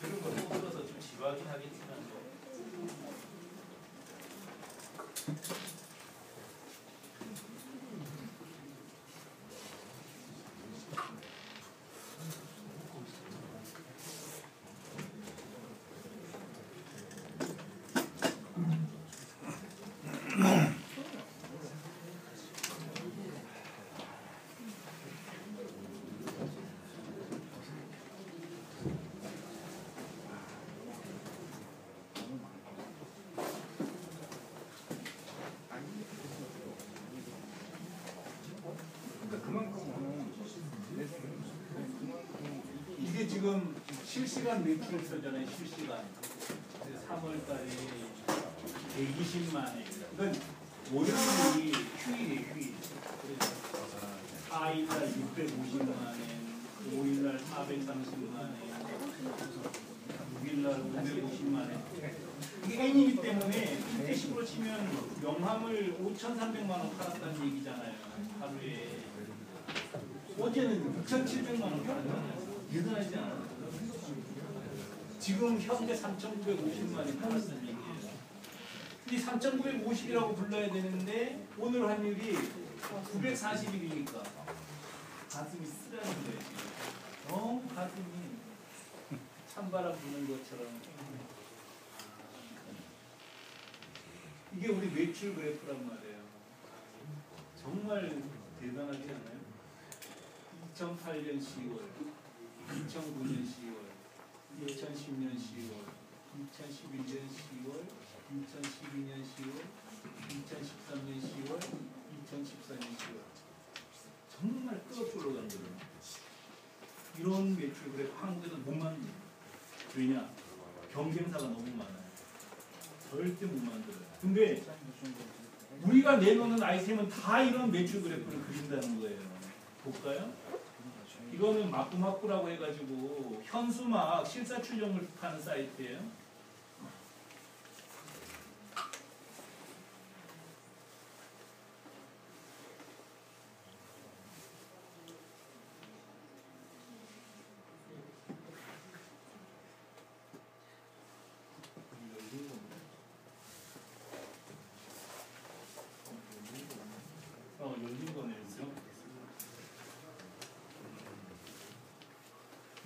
그런 거 못 들어서 좀 지루하긴 하겠지만 뭐. 이게 지금 실시간 매출서잖아요. 실시간 3월달에 120만에 이건 월요일이 휴일이에요. 휴일. 그래서 4일날 650만엔 5일날 430만엔 6일날 550만엔 이게 N이기 때문에 1대10으로 치면 명함을 5,300만원 팔았다는 얘기잖아요. 하루에. 어제는 6,700만원 팔았잖아요. 대단하지 않아요? 지금 현재 3,950만이 팔았다는 얘기예요. 근데 3,950이라고 불러야 되는데 오늘 환율이 940일이니까 가슴이 쓰라는 거예요. 너무 가슴이 찬바람 부는 것처럼. 이게 우리 매출 그래프란 말이에요. 정말 대단하지 않아요? 2008년 10월, 2009년 10월, 2010년 10월, 2011년 10월, 2012년 10월, 2013년 10월, 2014년 10월. 정말 뜨겁게 올라가는 거예요. 이런 매출 그래프 한국에서 못 만들어요. 왜냐? 경쟁사가 너무 많아요. 절대 못 만들어요. 근데 우리가 내놓는 아이템은 다 이런 매출 그래프를 그린다는 거예요. 볼까요? 이거는 마꾸마꾸라고 해가지고 현수막 실사출력물 파는 사이트예요. 열린 거네요.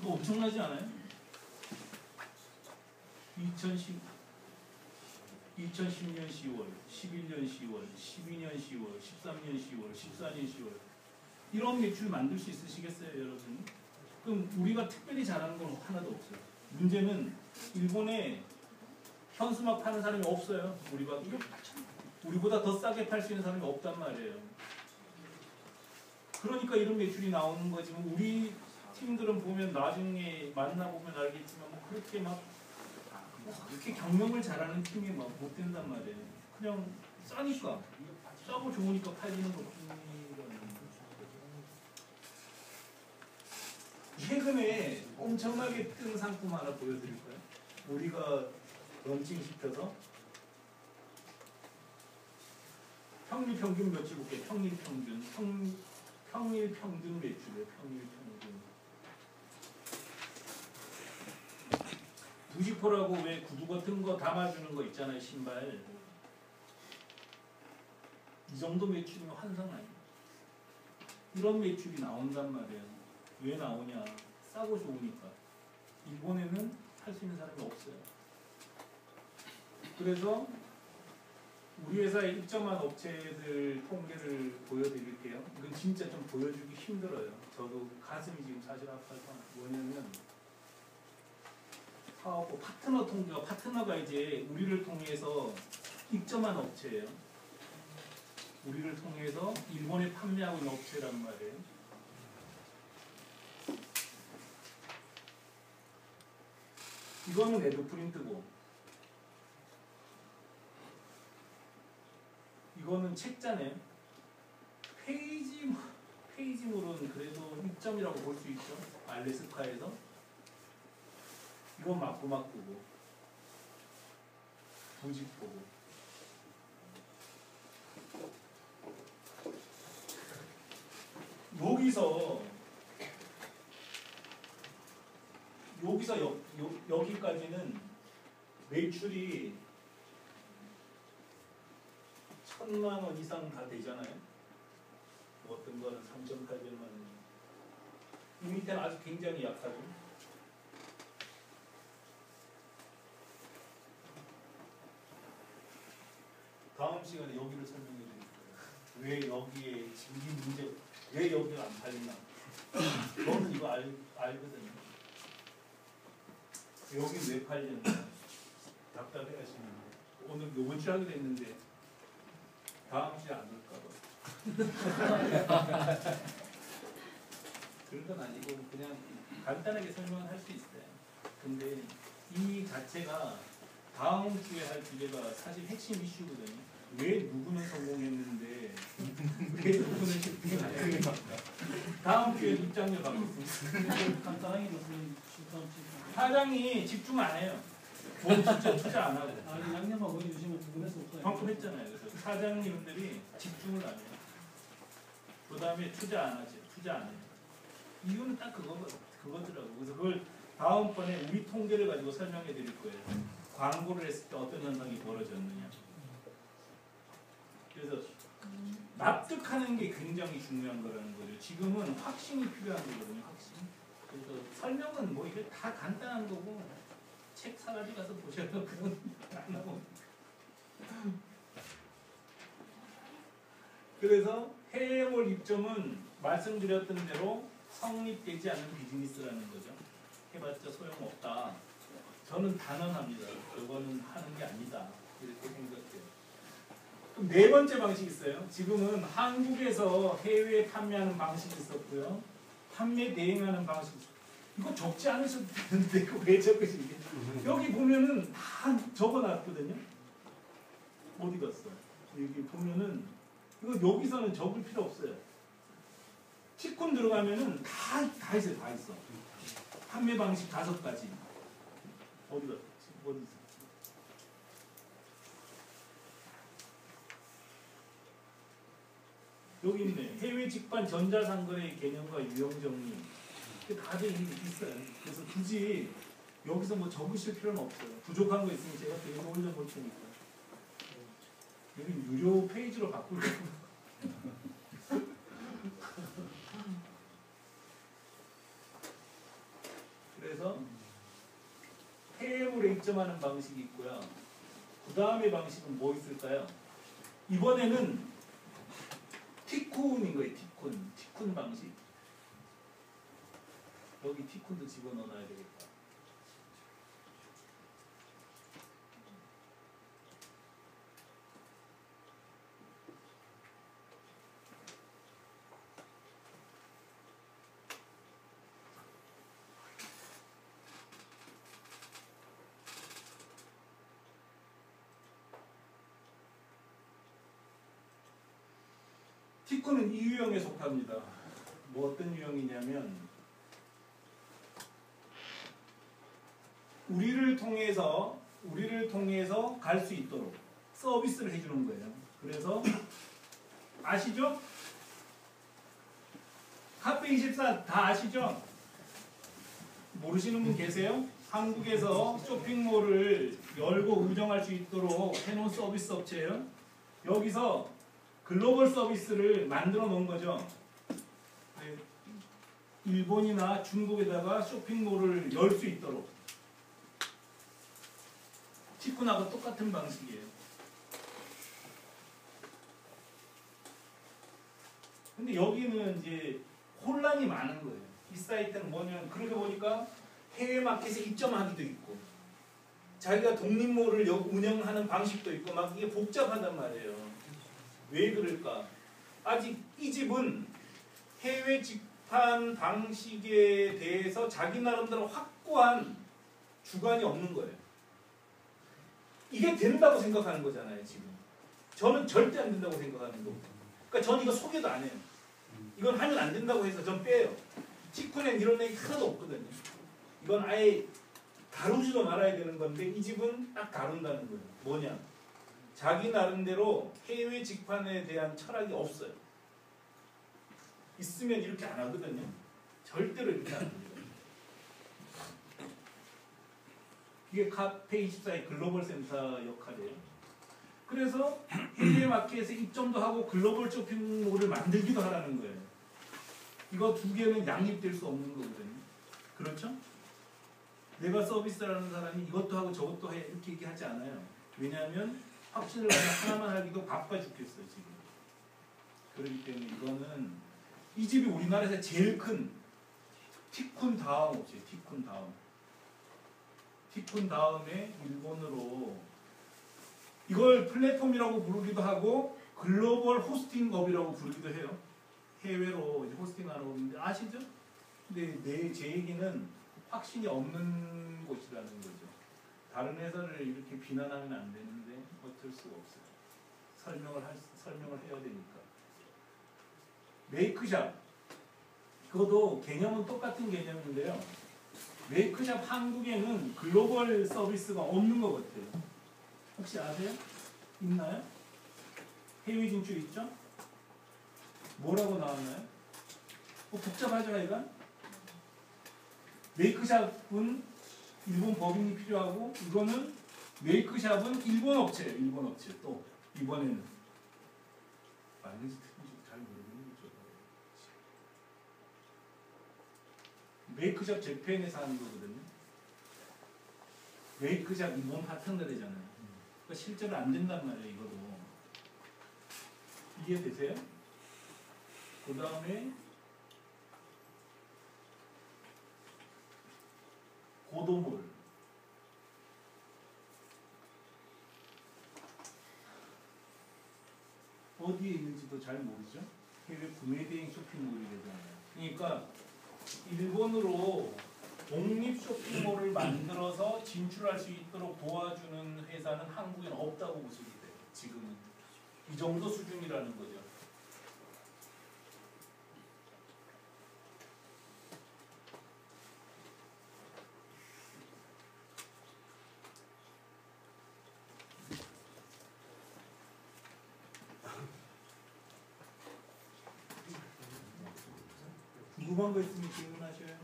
이거 엄청나지 않아요? 2010년 10월, 11년 10월, 12년 10월, 13년 10월, 14년 10월 이런 매출 만들 수 있으시겠어요, 여러분? 그럼 우리가 특별히 잘하는 건 하나도 없어요. 문제는 일본에 현수막 파는 사람이 없어요. 우리보다 더 싸게 팔 수 있는 사람이 없단 말이에요. 그러니까 이런 매출이 나오는 거지만 우리 팀들은 보면 나중에 만나보면 알겠지만 뭐 그렇게 막 그렇게 경영을 잘하는 팀이 막 못 된단 말이에요. 그냥 싸니까 싸고 좋으니까 팔리는 것뿐이라는. 최근에 엄청나게 뜬 상품 하나 보여드릴까요? 우리가 런칭시켜서 평일 평균 몇지 볼게요. 평일 평균 매출이에요. 평일 평균. 부지포라고 왜 구두 같은 거 담아주는 거 있잖아요. 신발. 이 정도 매출이면 환상 아니에요. 이런 매출이 나온단 말이에요. 왜 나오냐? 싸고 좋으니까. 일본에는 할 수 있는 사람이 없어요. 그래서 우리 회사에 입점한 업체들 통계를 보여드릴게요. 이건 진짜 좀 보여주기 힘들어요. 저도 가슴이 지금 사실 아파서. 뭐냐면 사업부 파트너 통계가, 파트너가 이제 우리를 통해서 입점한 업체예요. 우리를 통해서 일본에 판매하고 있는 업체란 말이에요. 이거는 에드프린트고 이거는 책자네요. 페이지물은 그래도 6점이라고 볼 수 있죠. 알래스카에서. 이건 마꾸마꾸고 부지포고. 여기서 요 여기서 여기까지는 매출이 1,000만 원 이상 다 되잖아요. 뭐 어떤 거는 3,800만 원. 이 밑에는 아주 굉장히 약하죠. 다음 시간에 여기를 설명해 드릴 거예요. 왜 여기에 지금 이 문제, 왜 여기가 안 팔리나. 너는 이거 알거든요. 여기 왜 팔리는가. 답답해 하시는데. 오늘 요번 주 하기로 했는데 다음 주에 안 올까 봐. 그런 건 아니고 그냥 간단하게 설명을 할 수 있어요. 근데 이 자체가 다음 주에 할 주제가 사실 핵심 이슈거든요. 왜 누구는 성공했는데 왜 누구는 실패가 안 했는가. 다음 주에 입장료 바꾸고 간단하게 무슨 사장이 집중 안 해요. 돈 진짜 투자 안 하고. 아니 양념만 거기 주시면 궁금해서 없어요. 방금 했잖아요. 그래서 사장님들이 집중을 안 해요. 그 다음에 투자 안 하죠. 투자 안 해요. 이유는 딱 그거더라고. 그래서 그걸 다음번에 우리 통계를 가지고 설명해 드릴 거예요. 광고를 했을 때 어떤 현상이 벌어졌느냐. 그래서 납득하는 게 굉장히 중요한 거라는 거죠. 지금은 확신이 필요한 거거든요. 확신. 그래서 설명은 뭐 이게 다 간단한 거고 책 사가지고 가서 보셔도 그건 안 나오고. 그래서 해외몰 입점은 말씀드렸던 대로 성립되지 않는 비즈니스라는 거죠. 해봤자 소용없다. 저는 단언합니다. 그거는 하는 게 아니다. 이렇게 생각해요. 그럼 네 번째 방식이 있어요. 지금은 한국에서 해외에 판매하는 방식이 있었고요. 판매 대행하는 방식이 있었어요. 이거 적지 않으셔도 되는데 이거 왜 적으시게? 여기 보면은 다 적어놨거든요. 어디 갔어? 여기 보면은 이거 여기서는 적을 필요 없어요. 티콘 들어가면은 다 있어요. 다 있어. 판매 방식 5가지. 어디 갔어? 어디 있어? 여기 있네. 해외 직판 전자상거래의 개념과 유형 정리. 다들 있어요. 그래서 굳이 여기서 뭐 적으실 필요는 없어요. 부족한 거 있으면 제가 또 이거 올려볼 테니까. 여기 유료 페이지로 바꾸려고. 그래서 해외물에 입점하는 방식이 있고요. 그 다음에 방식은 뭐 있을까요? 이번에는 티쿤인 거예요. 티쿤 방식. 여기 티쿤도 집어넣어놔야 되겠다. 티콘은 이 유형에 속합니다. 뭐 어떤 유형이냐면 우리를 통해서 갈 수 있도록 서비스를 해주는 거예요. 그래서 아시죠? 카페24 다 아시죠? 모르시는 분 계세요? 한국에서 쇼핑몰을 열고 운영할 수 있도록 해놓은 서비스 업체예요. 여기서 글로벌 서비스를 만들어 놓은 거죠. 일본이나 중국에다가 쇼핑몰을 열 수 있도록. 티쿤하고 똑같은 방식이에요. 근데 여기는 이제 혼란이 많은 거예요. 이 사이트는 뭐냐면 그러고 보니까 해외 마켓에 입점하기도 있고 자기가 독립몰을 운영하는 방식도 있고 막 이게 복잡하단 말이에요. 왜 그럴까? 아직 이 집은 해외 직판 방식에 대해서 자기 나름대로 확고한 주관이 없는 거예요. 이게 된다고 생각하는 거잖아요, 지금. 저는 절대 안 된다고 생각하는 거고. 그러니까 저는 이거 소개도 안 해요. 이건 하면 안 된다고 해서 전 빼요. 티쿤엔 이런 얘기 하나도 없거든요. 이건 아예 다루지도 말아야 되는 건데 이 집은 딱 다룬다는 거예요. 뭐냐? 자기 나름대로 해외 직판에 대한 철학이 없어요. 있으면 이렇게 안 하거든요. 절대로 이렇게 안 합니다. 이게 카페24의 글로벌 센터 역할이에요. 그래서 해외 마켓에 입점도 하고 글로벌 쇼핑몰을 만들기도 하라는 거예요. 이거 두 개는 양립될 수 없는 거거든요. 그렇죠? 내가 서비스라는 사람이 이것도 하고 저것도 해 이렇게 얘기하지 않아요. 왜냐하면 확신을 그냥 하나만 하기도 바빠 죽겠어요 지금. 그렇기 때문에 이거는 이 집이 우리나라에서 제일 큰 티쿤 다음 업체예요. 티쿤 다음. 티쿤 다음에 일본으로 이걸 플랫폼이라고 부르기도 하고 글로벌 호스팅업이라고 부르기도 해요. 해외로 이제 호스팅하는 업인데 아시죠? 근데 제 얘기는 확신이 없는 곳이라는 거죠. 다른 회사를 이렇게 비난하면 안 되는데 어쩔 수가 없어요. 설명을 해야 되니까. 메이크샵. 그것도 개념은 똑같은 개념인데요. 메이크샵 한국에는 글로벌 서비스가 없는 것 같아요. 혹시 아세요? 있나요? 해외 진출 있죠? 뭐라고 나왔나요? 복잡하죠, 이건? 메이크샵은 일본 법인이 필요하고 이거는 메이크샵은 일본 업체예요. 일본 업체. 또 이번에는 맞는지 틀린지 잘 모르겠는 거죠. 메이크샵 재팬에서 하는 거거든요. 메이크샵 일본 파트너래잖아요. 그러니까 실제로 안 된단 말이에요. 이거도 이해되세요? 그 다음에 고도몰. 어디에 있는지도 잘 모르죠? 해외 구매대행 쇼핑몰이 되잖아요. 그러니까 일본으로 독립 쇼핑몰을 만들어서 진출할 수 있도록 도와주는 회사는 한국에는 없다고 보시면 돼요. 지금은. 이 정도 수준이라는 거죠. 궁금한 거 있으면 질문하셔요.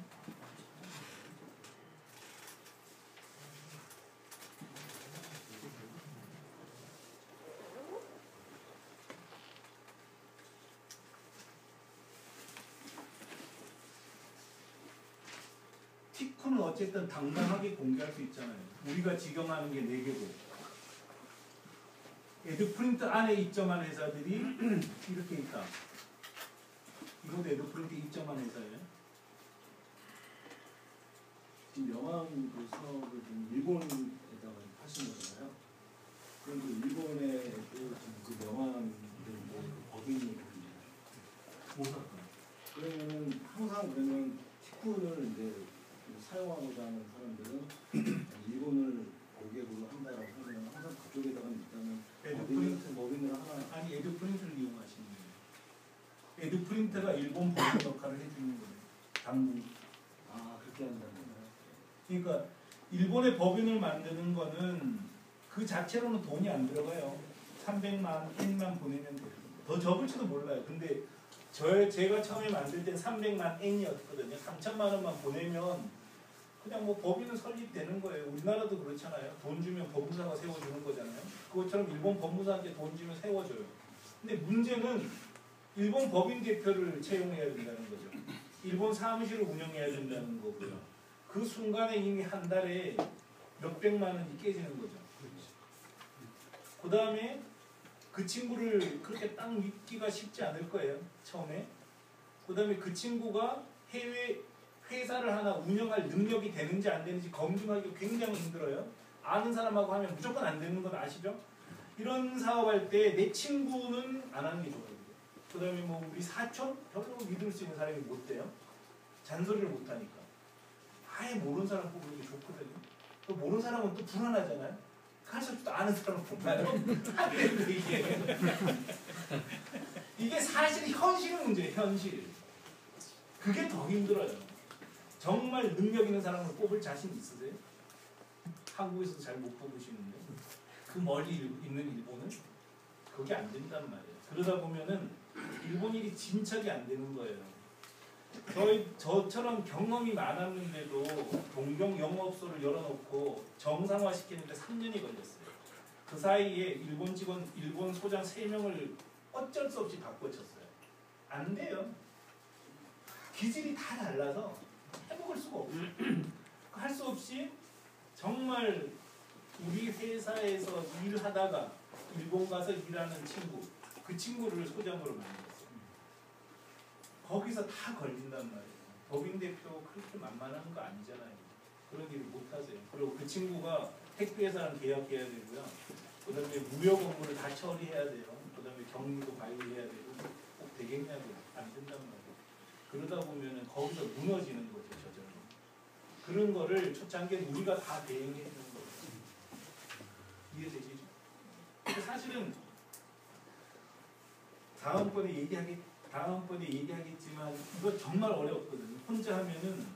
티쿤은 어쨌든 당당하게 공개할 수 있잖아요. 우리가 지정하는 게 4개고 에드프린트 안에 입점한 회사들이 이렇게 있다. 이것도 에드프린트 입점한 회사예요. 지금 명함 그 사업을 지금 일본에다가 하시는 거잖아요. 그런데 일본에 그 명함들 뭐 법인이 거든요. 오사카. 그러면은 항상 그러면 티쿤을 이제 사용하고자 하는 사람들은 일본을 고객으로 한다라고 하면 항상 그쪽에다가 일단은 법인을 하나. 아니 에드프린트를 이용하시는 거예요. 에드프린트가 일본 법인 역할을 해주는 거예요. 당국. 아 그렇게 한다는 거예요. 그러니까 일본의 법인을 만드는 거는 그 자체로는 돈이 안 들어가요. 300만, 엔만 보내면 돼요. 더 적을지도 몰라요. 근데 제가 처음에 만들 때 300만 엔이었거든요. 3천만 원만 보내면 그냥 뭐 법인은 설립되는 거예요. 우리나라도 그렇잖아요. 돈 주면 법무사가 세워주는 거잖아요. 그것처럼 일본 법무사한테 돈 주면 세워줘요. 근데 문제는 일본 법인 대표를 채용해야 된다는 거죠. 일본 사무실을 운영해야 된다는 거고요. 그 순간에 이미 한 달에 몇백만 원이 깨지는 거죠. 그 다음에 그 친구를 그렇게 딱 믿기가 쉽지 않을 거예요. 처음에. 그 다음에 그 친구가 해외 회사를 하나 운영할 능력이 되는지 안 되는지 검증하기 굉장히 힘들어요. 아는 사람하고 하면 무조건 안 되는 건 아시죠? 이런 사업할 때 내 친구는 안 하는 게 좋아요. 그 다음에 뭐 우리 사촌? 별로 믿을 수 있는 사람이 못 돼요. 잔소리를 못 하니까. 아예 모르는 사람 뽑는 게 좋거든요. 또 모르는 사람은 또 불안하잖아요. 가르쳐도 아는 사람 뽑나요? 안 되는데 이게 사실 현실 문제예요. 현실. 그게 더 힘들어요. 정말 능력 있는 사람을 뽑을 자신 있으세요? 한국에서도 잘 못 뽑으시는데 그 멀리 있는 일본은 그게 안 된단 말이에요. 그러다 보면은 일본 일이 진척이 안 되는 거예요. 저처럼 경험이 많았는데도 동경 영업소를 열어놓고 정상화 시키는데 3년이 걸렸어요. 그 사이에 일본 소장 3명을 어쩔 수 없이 바꿔쳤어요. 안 돼요. 기질이 다 달라서 해먹을 수가 없어요. 할 수 없이 정말 우리 회사에서 일하다가 일본 가서 일하는 친구, 그 친구를 소장으로 만들었어요. 거기서 다 걸린단 말이에요. 법인 대표 그렇게 만만한 거 아니잖아요. 그런 일을 못 하세요. 그리고 그 친구가 택배회사랑 계약해야 되고요. 그 다음에 무역 업무를 다 처리해야 돼요. 그 다음에 격리도 관리해야 되고 꼭 되겠냐고 안 된단 말이에요. 그러다 보면 거기서 무너지는 거죠. 저절로. 그런 거를 초창기에 우리가 다 대응해 주는 거예요. 이해되시죠? 근데 사실은 다음번에 얘기하겠지만 이거 정말 어렵거든요. 혼자 하면은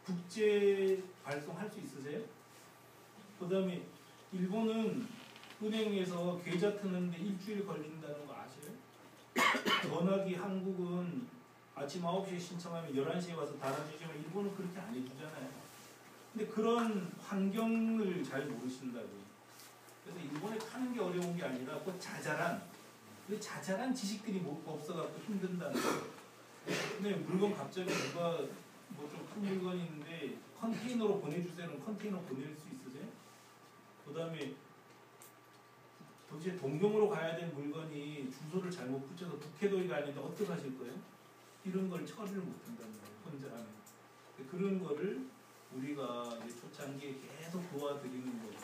국제 발송할 수 있으세요? 그 다음에 일본은 은행에서 계좌 트는데 일주일 걸린다는 거 아세요? 전화기 한국은 아침 9시에 신청하면 11시에 와서 달아주지만 일본은 그렇게 안 해주잖아요. 근데 그런 환경을 잘 모르신다고요. 그래서 일본에 타는 게 어려운 게 아니라 그 자잘한 지식들이 없어갖고 힘든다는 거예요. 근데 물건 갑자기 누가 뭐 좀 큰 물건이 있는데 컨테이너로 보내주세요는 컨테이너 보낼 수 있으세요? 그 다음에 도대체 동경으로 가야 될 물건이 주소를 잘못 붙여서 북해도에 가는데 어떻게 하실 거예요? 이런 걸 처리를 못한다는 거예요. 혼자 하면. 그런 거를 우리가 초창기에 계속 도와드리는 거죠.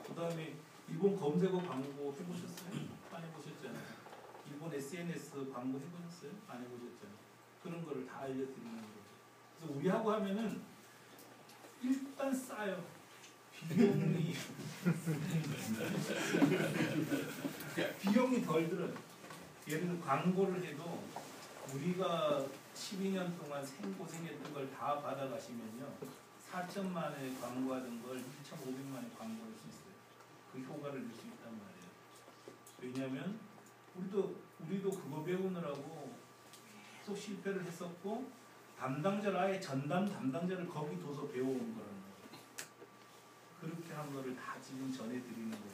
그 다음에 일본 검색어 광고 해보셨어요? 안 해보셨잖아요. 일본 SNS 광고 해보셨어요? 안 해보셨잖아요. 그런 거를 다 알려드리는 거죠. 그래서 우리하고 하면은 일단 싸요. 비용이 덜 들어요. 예를 들어 광고를 해도 우리가 12년 동안 생고생했던 걸 다 받아가시면요. 4천만 원에 광고하던 걸 2,500만 원에 광고할 수 있어요. 그 효과를 낼 수 있단 말이에요. 왜냐하면 우리도 그거 배우느라고 계속 실패를 했었고 담당자를 아예 전담 담당자를 거기 둬서 배워온 거라는 거예요. 그렇게 한 거를 다 지금 전해드리는 거예요.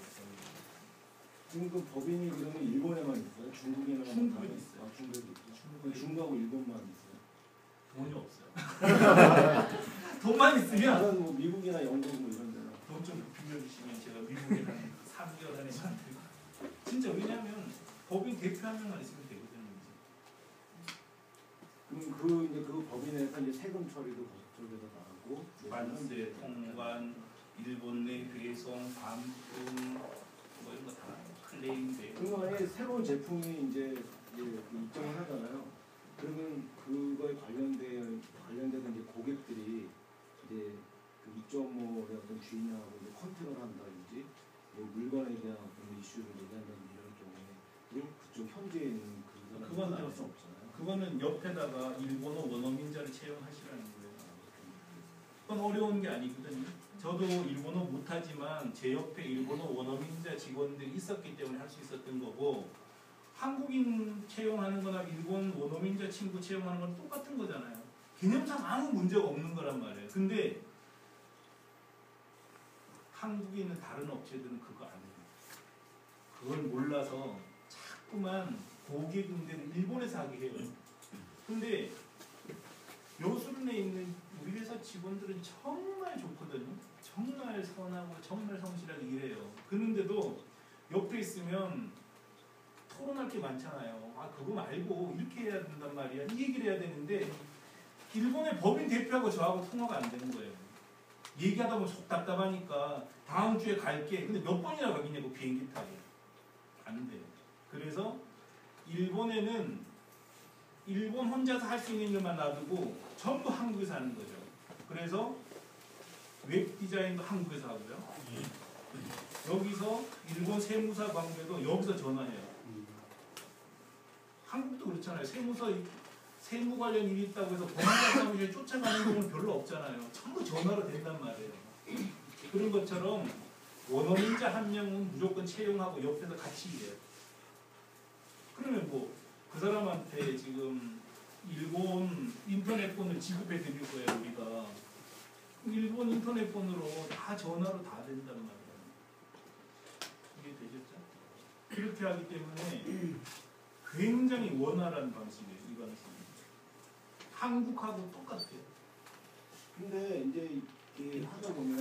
지금 그 법인이 그러면 일본에만 있어요? 중국에는 중국에 있어요. 아, 중국에도 있고. 중국하고 일본만 있어요? 돈이 없어요. 돈만 있으면 다른 뭐 미국이나 영국 뭐 이런 데는 돈 좀 빌려주시면 제가 미국에 한 3개월 안에 만들고 진짜 왜냐면 법인 대표 한 명만 있으면 되거든요. 그럼 그 법인에서 이제 세금 처리도 그쪽에서 나가고 관세, 통관, 일본 내 배송, 반품 뭐 이런 거 다 클레임 되고. 그럼 만약에 새로운 제품이 이제 입점을 하잖아요. 그러면 그거에 관련된 이제 고객들이 이제 그 입점물의 어떤 주인하고 이제 컨택을 한다든지 뭐 물건에 대한 어떤 이슈를 얘기한다든지 이런 경우에 그쪽 현지에 있는 그 사람은 할 수 없잖아요. 그거는 옆에다가 일본어 원어민자를 채용하시라는 거예요. 그건 어려운 게 아니거든요. 저도 일본어 못하지만 제 옆에 일본어 원어민자 직원들이 있었기 때문에 할 수 있었던 거고 한국인 채용하는 거나 일본 원어민자 친구 채용하는 건 똑같은 거잖아요. 개념상 아무 문제가 없는 거란 말이에요. 근데 한국에 있는 다른 업체들은 그거 안 해요. 그걸 몰라서 자꾸만 고객응대를 일본에서 하게 해요. 근데 요술에 있는 우리 회사 직원들은 정말 좋거든요. 정말 선하고 정말 성실하게 일해요. 그런데도 옆에 있으면 토론할 게 많잖아요. 아 그거 말고 이렇게 해야 된단 말이야. 이 얘기를 해야 되는데 일본의 법인 대표하고 저하고 통화가 안 되는 거예요. 얘기하다 보면 속 답답하니까 다음 주에 갈게. 근데 몇 번이나 가겠냐고 비행기 타게. 안 돼요. 그래서 일본에는 일본 혼자서 할 수 있는 일만 놔두고 전부 한국에서 하는 거죠. 그래서 웹 디자인도 한국에서 하고요. 여기서 일본 세무사 관계도 여기서 전화해요. 한국도 그렇잖아요. 세무 관련 일이 있다고 해서 법무관 사무실에 쫓아가는 경우는 별로 없잖아요. 전부 전화로 된단 말이에요. 그런 것처럼 원어민자 한 명은 무조건 채용하고 옆에서 같이 일해요. 그러면 뭐 그 사람한테 지금 일본 인터넷폰을 지급해 드릴 거예요, 우리가. 일본 인터넷폰으로 다 전화로 다 된단 말이에요. 이게 되겠죠? 그렇게 하기 때문에 굉장히 원활한 방식이에요, 이거는. 한국하고 똑같아요. 근데 이제 이렇게 하다 보면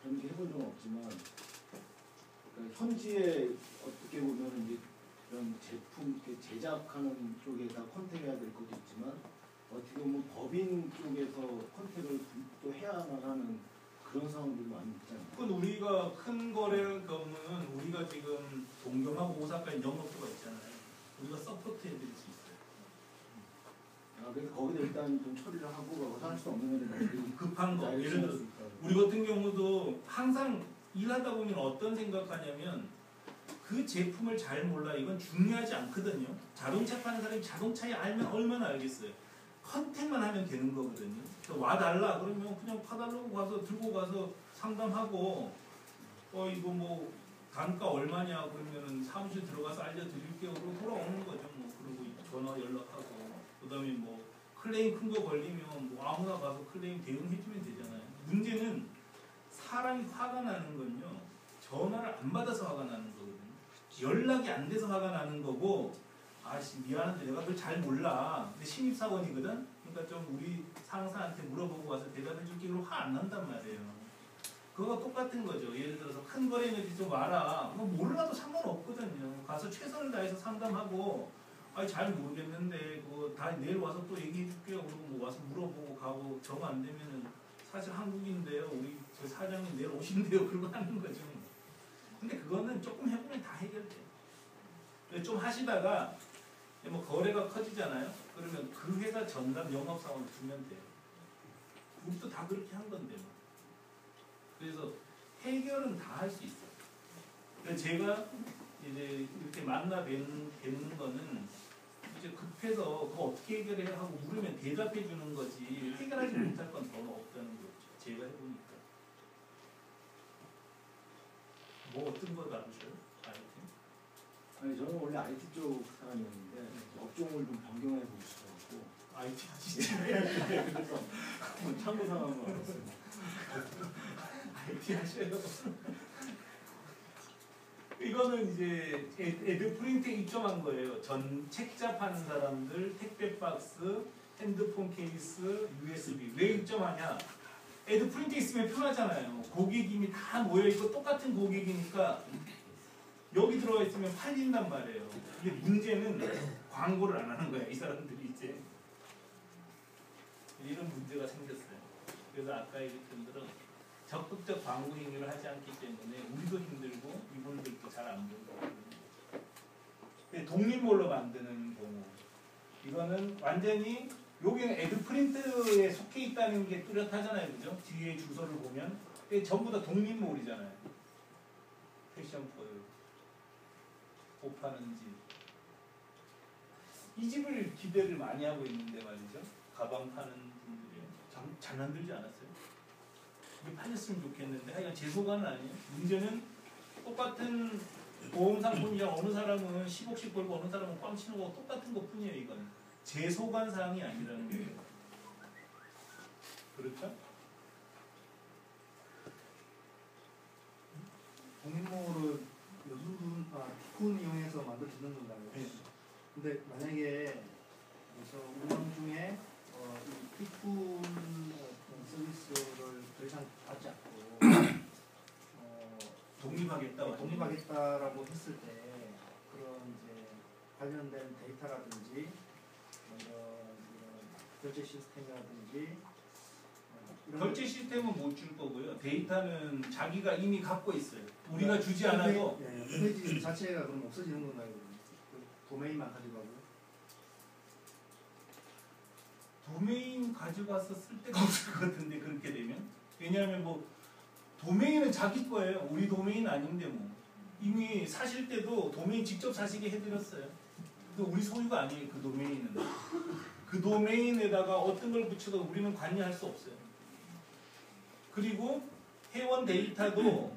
저는 이렇게 해본 적은 없지만 그러니까 현지에 어떻게 보면 이제 그런 제품 이렇게 제작하는 쪽에다 컨택해야 될 것도 있지만 어떻게 보면 법인 쪽에서 컨택을 또 해야만 하는 그런 상황들이 많이 있잖아요. 그건 우리가 큰 거래를 경우는 우리가 지금 동경하고 오사카에 영업소가 있잖아요. 우리가 서포트 해드릴 수 있어요. 그래서 거기다 일단 좀 처리를 하고 할 수 없는 애들 급한 거. 예를 들어 우리 같은 경우도 항상 일하다 보면 어떤 생각하냐면 그 제품을 잘 몰라. 이건 중요하지 않거든요. 자동차 파는 사람이 자동차에 알면 얼마나 알겠어요. 컨택만 하면 되는 거거든요. 와달라 그러면 그냥 파달라고 가서 들고 가서 상담하고 이거 뭐 단가 얼마냐 그러면은 사무실 들어가서 알려드릴게요. 그러고 돌아오는 거죠. 뭐 그리고 전화 연락하고 그다음에 뭐 클레임 큰 거 걸리면 뭐 아무나 가서 클레임 대응해주면 되잖아요. 문제는 사람이 화가 나는 건요. 전화를 안 받아서 화가 나는 거거든요. 연락이 안 돼서 화가 나는 거고 아씨 미안한데 내가 그걸 잘 몰라. 근데 신입사원이거든. 그러니까 좀 우리 상사한테 물어보고 와서 대답해 줄게. 그럼 화 안 난단 말이에요. 그거 똑같은 거죠. 예를 들어서 큰 거래는 좀 와라. 뭐 몰라도 상관없거든요. 가서 최선을 다해서 상담하고 아니 잘 모르겠는데 그거 다 내일 와서 또 얘기해 줄게요. 그리고 뭐 와서 물어보고 가고 정 안 되면은 사실 한국인데요. 우리 저 사장님 내일 오신대요. 그러고 하는 거죠. 근데 그거는 조금 해보면 다 해결돼요. 좀 하시다가 뭐 거래가 커지잖아요. 그러면 그 회사 전담 영업사원을 두면 돼요. 우리도 다 그렇게 한 건데 뭐. 그래서 해결은 다 할 수 있어요. 그래서 제가 이제 이렇게 만나 뵙는 거는 이제 급해서 그거 어떻게 해결해 하고 물으면 대답해 주는 거지 해결하지 못할 건 더 없다는 거죠. 제가 해보니까. 뭐 어떤 거 다루셔요? 아니 저는 원래 IT 쪽 사람이었는데 업종을 좀 변경해 보고 싶어갖고 IT 하시죠. 그래서 한번 참고 상황을 알았어요. IT 하셔요. 이거는 이제 애들 프린트에 입점한 거예요. 전 책자 파는 사람들, 택배 박스, 핸드폰 케이스, USB. 왜 입점하냐? 애들 프린트에 있으면 편하잖아요. 고객님이 다 모여있고 똑같은 고객이니까 여기 들어가 있으면 팔린단 말이에요. 근데 문제는 광고를 안 하는 거야. 이 사람들이 이제. 이런 문제가 생겼어요. 그래서 아까 얘기했던 대로 적극적 광고 행위를 하지 않기 때문에 우리도 힘들고 이분들도 잘 안 보고. 독립몰로 만드는 경우. 이거는 완전히 여기는 애드프린트에 속해 있다는 게 뚜렷하잖아요. 그죠? 뒤에 주소를 보면 전부 다 독립몰이잖아요. 패션포유 옷 파는 집. 이 집을 기대를 많이 하고 있는데 말이죠. 가방 파는 분들이 잘 만들지 않았어요? 이게 팔렸으면 좋겠는데 하여간 제 소관은 아니에요. 문제는 똑같은 보험 상품이랑 어느 사람은 10억씩 벌고 어느 사람은 꽝 치는 거 똑같은 것 뿐이에요. 이건 제 소관 사항이 아니라는 거예요. 그렇죠? 독립몰을 티쿤 이용해서 만들어주는 건가요? 네. 근데 만약에 그래서 운영 중에 이 티쿤 서비스를 더 이상 받지 않고 독립하겠다라고 했을 때 그런 이제 관련된 데이터라든지 이런 결제 시스템이라든지 결제 시스템은 못 줄 거고요. 데이터는 자기가 이미 갖고 있어요. 우리가 주지 않아도. 홈페이지 자체가 그럼 없어지는 건가요? 도메인만 가져가고? 도메인 가져가서 쓸 데가 없을 것 같은데 그렇게 되면. 왜냐하면 뭐 도메인은 자기 거예요. 우리 도메인 아닌데 뭐. 이미 사실 때도 도메인 직접 사시게 해드렸어요. 그 우리 소유가 아니에요. 그 도메인은. 그 도메인에다가 어떤 걸 붙여도 우리는 관여할 수 없어요. 그리고 회원 데이터도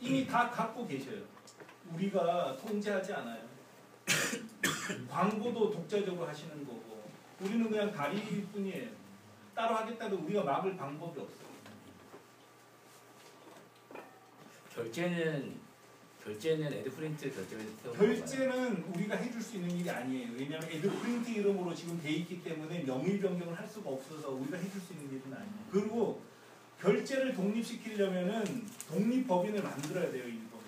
이미 다 갖고 계셔요. 우리가 통제하지 않아요. 광고도 독자적으로 하시는 거고 우리는 그냥 다리일 뿐이에요. 따로 하겠다도 우리가 막을 방법이 없어요. 결제는 에드프린트 결제에서 결제는 우리가 해줄 수 있는 일이 아니에요. 왜냐하면 에드프린트 이름으로 지금 돼 있기 때문에 명의 변경을 할 수가 없어서 우리가 해줄 수 있는 일은 아니에요. 그리고 결제를 독립시키려면은 독립법인을 만들어야 돼요, 일본에.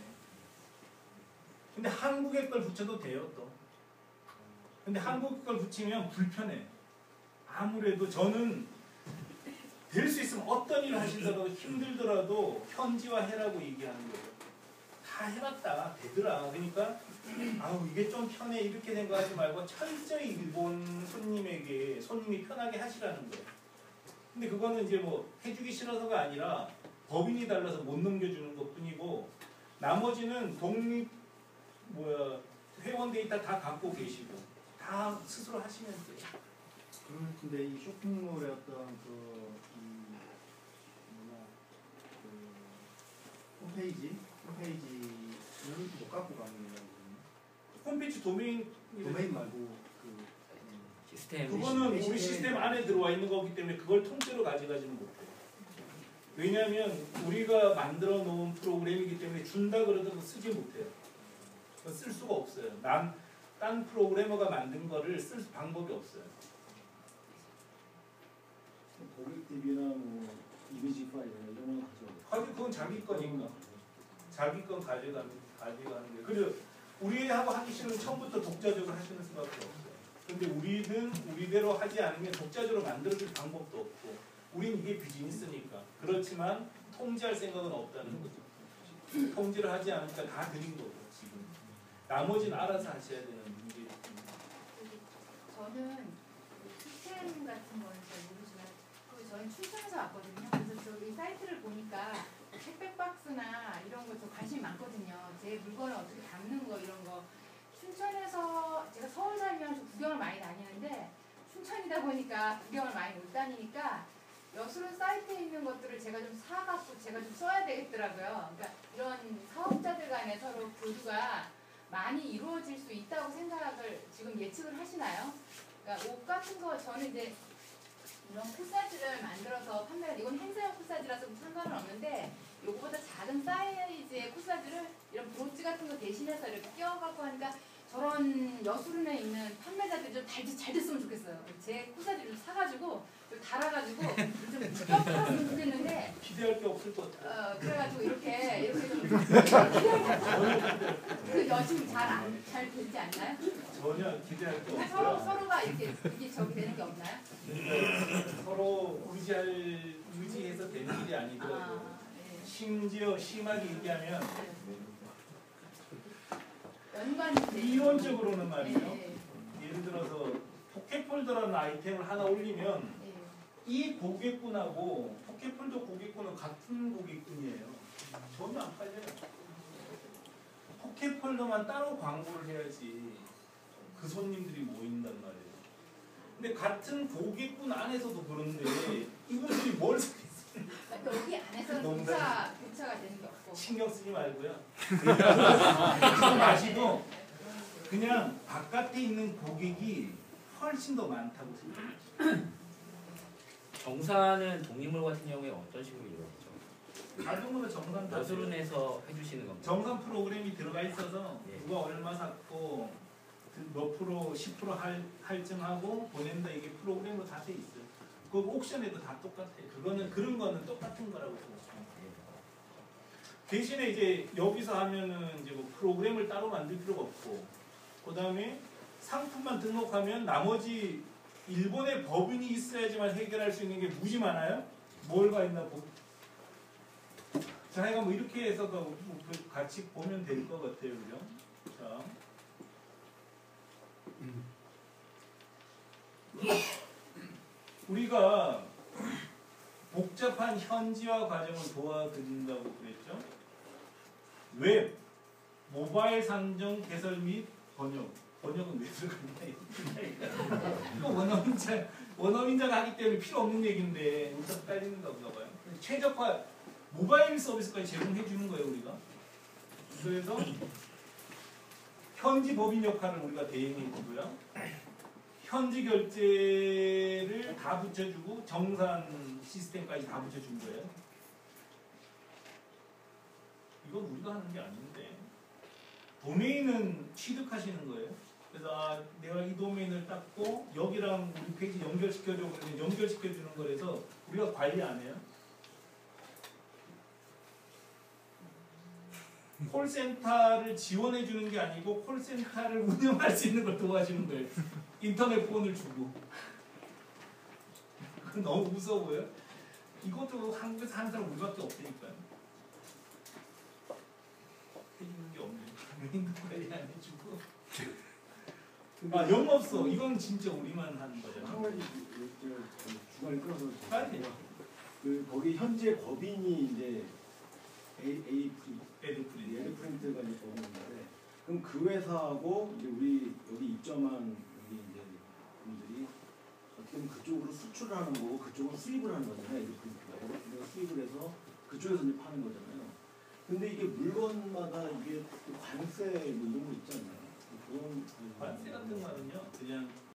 근데 한국의 걸 붙여도 돼요, 또. 근데 한국 걸 붙이면 불편해. 아무래도 저는 될 수 있으면 어떤 일을 하시더라도 힘들더라도 현지화해라고 얘기하는 거예요. 다 해봤다 되더라. 그러니까 아우 이게 좀 편해 이렇게 생각하지 말고 철저히 일본 손님이 편하게 하시라는 거예요. 근데 그거는 이제 뭐 해주기 싫어서가 아니라 법인이 달라서 못 넘겨주는 것뿐이고 나머지는 회원 데이터 다 갖고 계시고 다 스스로 하시면 돼요. 그러면 근데 이 쇼핑몰의 어떤 홈페이지는 못 갖고 가는 거예요. 홈페이지 도메인 말고 시스템 그거는 우리 시스템 안에 들어와 있는 거기 때문에 그걸 통째로 가져가지는 못해요. 왜냐하면 우리가 만들어 놓은 프로그램이기 때문에 준다 그러더라도 쓰지 못해요. 쓸 수가 없어요. 딴 프로그래머가 만든 거를 쓸 방법이 없어요. 고객 DB나 뭐 이미지 파일 이런 거 가져가요. 그건 자기 거니까. 자기 건 가져가는 거예요. 그리고 우리하고 하기 싫으면 처음부터 독자적으로 하시는 수밖에 없어요. 근데 우리는 우리대로 하지 않으면 독자적으로 만들어줄 방법도 없고 우린 이게 비즈니스니까. 그렇지만 통제할 생각은 없다는 거죠. 통제를 하지 않으니까 다 드린 거고 지금. 나머지는 알아서 하셔야 되는 문제입니다. 저는 시스템 같은 거는 잘 모르지만 저는 춘천에서 왔거든요. 그래서 저기 사이트를 보니까 택배 박스나 이런 거 저 관심이 많거든요. 제 물건을 어떻게 담는 거 이런 거. 춘천에서 제가 서울 살면 좀 구경을 많이 다니는데 춘천이다 보니까 구경을 많이 못 다니니까 여수론 사이트에 있는 것들을 제가 좀 사갖고 제가 좀 써야 되겠더라고요. 그러니까 이런 사업자들 간에 서로 교류가 많이 이루어질 수 있다고 생각을 지금 예측을 하시나요? 그러니까 옷 같은 거 저는 이제 이런 코사지를 만들어서 판매를 이건 행사용 코사지라서 상관은 없는데 요거보다 작은 사이즈의 코사지를 이런 브로치 같은 거 대신해서 이렇게 끼워갖고 하니까 저런 여수론에 있는 판매자들이 좀 잘 됐으면 좋겠어요. 제 코사지를 좀 사가지고 좀 달아가지고 좀 껴팔았으면 좋겠는데 기대할 게 없을 것 같아요. 그래가지고 이렇게 좀 그 요즘 잘 되지 않나요? 전혀 기대할 게 없어요. 서로가 이렇게 이게 저기 되는 게 없나요? 서로 의지해서 되는 일이 아니더라고요. 네. 심지어 심하게 얘기하면 연관이 이론적으로는 말이죠. 네. 예를 들어서 포켓폴더라는 아이템을 하나 올리면 네. 이 고객군하고 포켓폴더 고객군은 같은 고객군이에요. 전혀 안 팔려요. 포켓폴더만 따로 광고를 해야지 그 손님들이 모인단 말이에요. 근데 같은 고객군 안에서도 그런데 이분들이 뭘 사겠어요? 여기 안에서는 교차가 되는 게 없고 신경 쓰지 말고요. 하지 마시고 그냥 바깥에 있는 고객이 훨씬 더 많다고 생각해요. 정산은 독립물 같은 경우에 어떤 식으로 이루어지죠? 자동으로 정산 다 돼요. 여수론에서 해주시는 겁니다. 정산 프로그램이 들어가 있어서 예. 누가 얼마 샀고 몇 프로 10% 할증하고 보낸다 이게 프로그램으로 다 돼 있어요. 그 옥션에도 다 똑같아요. 그런 거는 똑같은 거라고 생각해요. 대신에 이제 여기서 하면은 이제 뭐 프로그램을 따로 만들 필요가 없고 그 다음에 상품만 등록하면 나머지 일본의 법인이 있어야지만 해결할 수 있는 게 무지 많아요. 뭐가 있나 자, 하여간 뭐 이렇게 해서 같이 보면 될 것 같아요, 그죠? 자. 우리가 복잡한 현지화 과정을 도와드린다고 그랬죠? 웹, 모바일 상점 개설 및 번역. 번역은 왜 들어갔냐? 이거 원어민자가 하기 때문에 필요 없는 얘기인데 우리가 헷갈리는 건가 봐요. 최적화 모바일 서비스까지 제공해 주는 거예요, 우리가. 그래서 현지 법인 역할을 우리가 대행해 주고요. 현지 결제를 다 붙여주고 정산 시스템까지 다 붙여준 거예요. 이건 우리가 하는 게 아닌데 도메인은 취득하시는 거예요. 그래서 내가 이 도메인을 땄고 여기랑 우리 페이지 연결시켜줘 그러면 연결시켜주는 거라서 우리가 관리 안 해요. 콜센터를 지원해 주는 게 아니고 콜센터를 운영할 수 있는 걸 도와주는 거예요. 인터넷 폰을 주고. 그건 너무 무서워 보여요. 이것도 한국에서 하는 사람 우리밖에 없으니까요. 해주는 게 없네. 메인도 관리 안 해주고. 아 영업소 이건 진짜 우리만 하는 한 거잖아. 가지 중간에 끊어서 빨리. 그 거기 현재 법인이 이제 에드프린트. 에드프린트가 이제 법인인데 그럼 그 회사하고 이제 우리 여기 입점한 여기 이제 분들이 어떻게 보면 그쪽으로 수출을 하는 거고 그쪽으로 수입을 하는 거잖아요. 에드프린트가 우리가 수입을 해서 그쪽에서 이제 파는 거잖아요. 근데 이게 물건마다 이게 관세 뭐 이런 거 있잖아요. 그런 관세 같은 거는요 그냥